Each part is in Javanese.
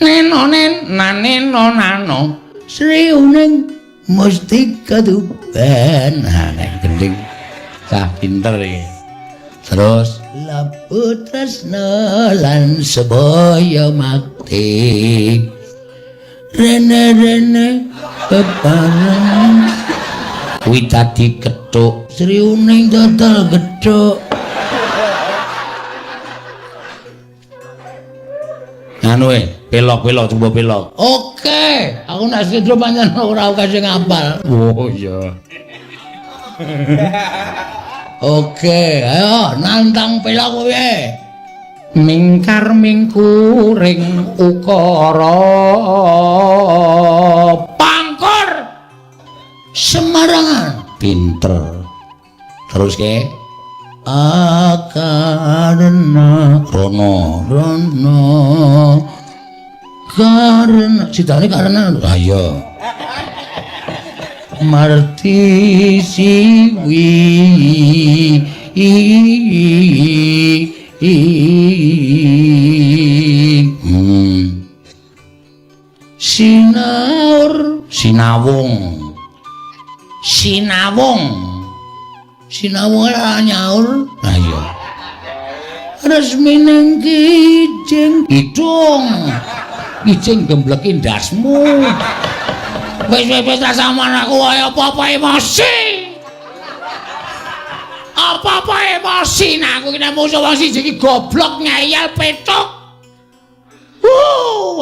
nenonen naneno nano Sri Uning mesti ketuban nek gending cah pinter iki terus labu tresna lan sebaya makti rene bebareng kuwi dadi kethuk Sri Uning total kethuk anu pelok coba pelok oke aku nek sidro pancen ora kasih ngapal oh iya oke ayo nantang pelok kowe mingkar mingkuring ukara pangkur Semarangan pinter terus ke akarena rono karena citane karena ayo marti siwi sinawung nyaur ayo resmine kijing kijing gembleki ndasmu wis sampean aku apa-apa emosi nah aku kena musuh wong siji iki goblok ngeyel petuk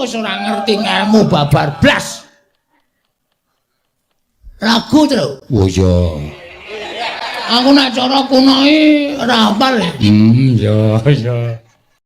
wis ora ngerti ngelmu babar blas lagu terus oh iya aku nak cara kuno iki ora hafal iya